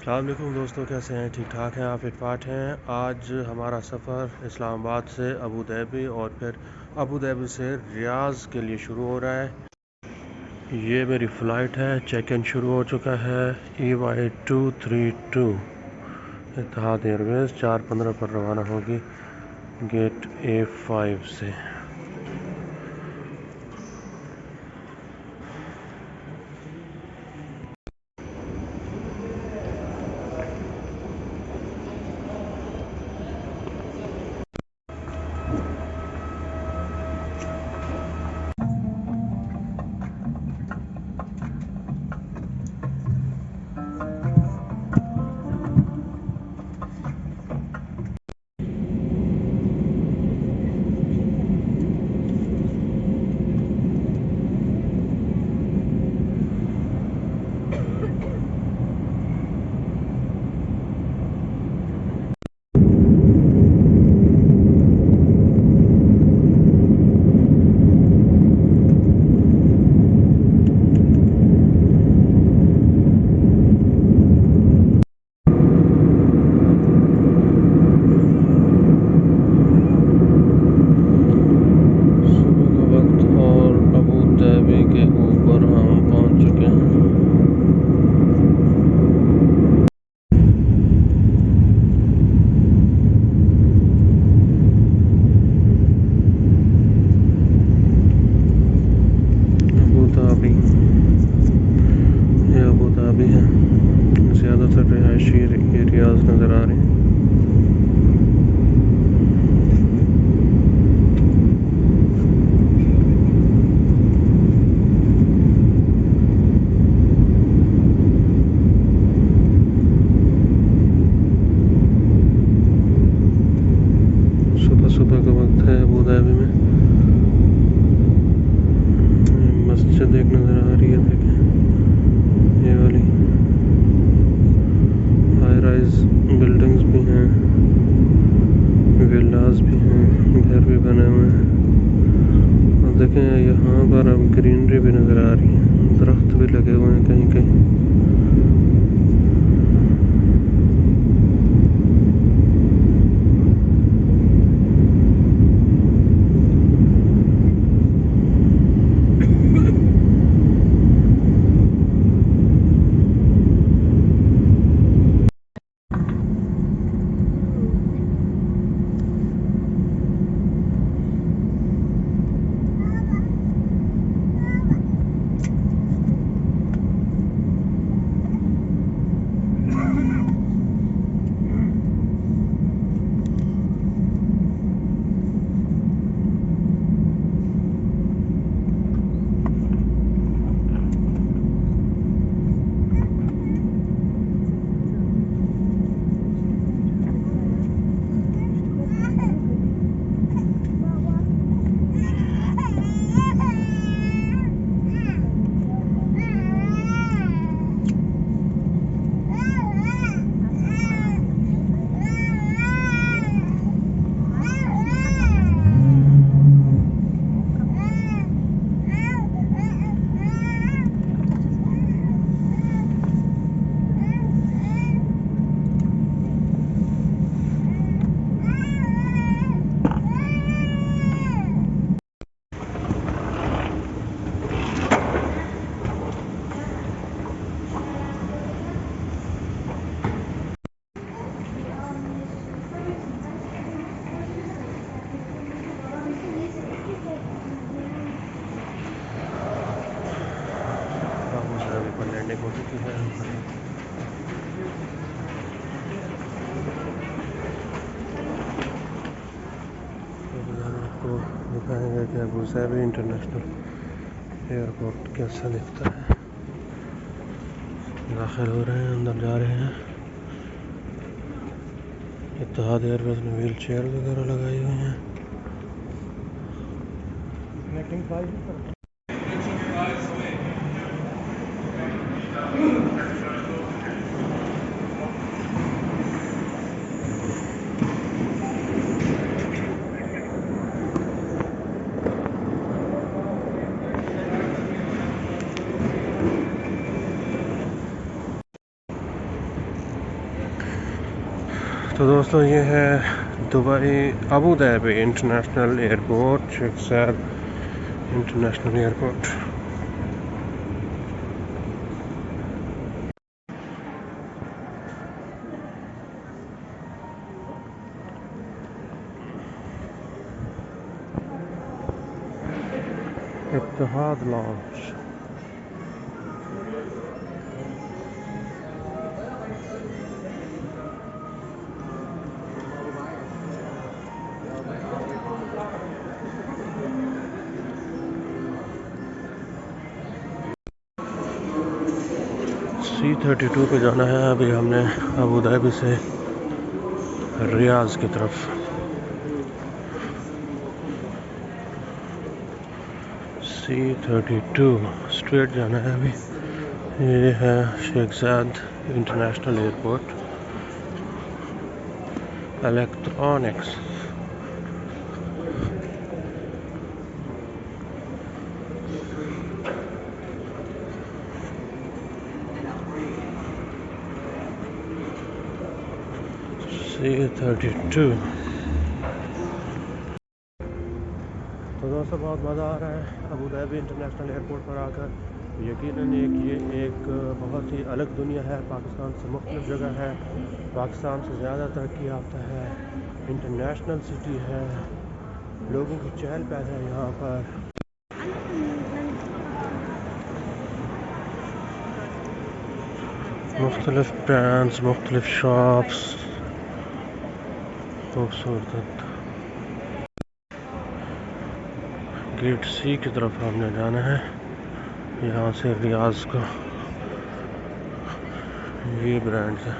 अस्सलाम वालेकुम दोस्तों, कैसे हैं? ठीक ठाक हैं? आप फिटफाट हैं? आज हमारा सफ़र इस्लामाबाद से अबू धाबी और फिर अबू धाबी से रियाज़ के लिए शुरू हो रहा है। ये मेरी फ़्लाइट है, चेक इन शुरू हो चुका है। EY232 इत्तेहाद एयरवेज़ 4:15 पर रवाना होगी गेट A5 से। अबू धाबी है। ज़्यादातर रिहायशी एरियाज नज़र आ रहे हैं। सुबह सुबह का वक्त है अबू धाबी में। मस्जिद एक नज़र आ रही है, देखें ये वाली। हाई राइज बिल्डिंग्स भी हैं, विलास भी हैं, घर भी बने हुए हैं। और देखें यहाँ पर अब ग्रीनरी भी नज़र आ रही है, दरख्त भी लगे हुए हैं कहीं कहीं। पर लैंडिंग हो चुकी है। आपको दिखाएंगे कि अबू धाबी इंटरनेशनल एयरपोर्ट कैसा दिखता है। दाखिल हो रहे हैं, अंदर जा रहे हैं। इत्तेहाद एयरवेज में व्हील चेयर वगैरह लगाई हुई हैं। तो दोस्तों ये है Dubai Abu Dhabi international airport, Sheikh Zayed international airport. Etihad lounge. C32 पे जाना है। अभी हमने अबू धाबी से रियाज की तरफ। C32 स्ट्रेट जाना है अभी। ये है Sheikh Zayed international airport. Electronics. C32। तो दोस्तों बहुत मज़ा आ रहा है अबू धाबी इंटरनेशनल एयरपोर्ट पर आकर। यकीनन ये एक बहुत ही अलग दुनिया है। पाकिस्तान से मुख्तलिफ जगह है, पाकिस्तान से ज़्यादा तरक्की याफ्ता है, इंटरनेशनल सिटी है, लोगों की चहल पहल है यहाँ पर। मुख्तलिफ ब्रांड्स, मुख्तलिफ शॉप्स, खूबसूरत। गेट C की तरफ हमने जाना है। यहाँ से रियाज का ये ब्रांड है।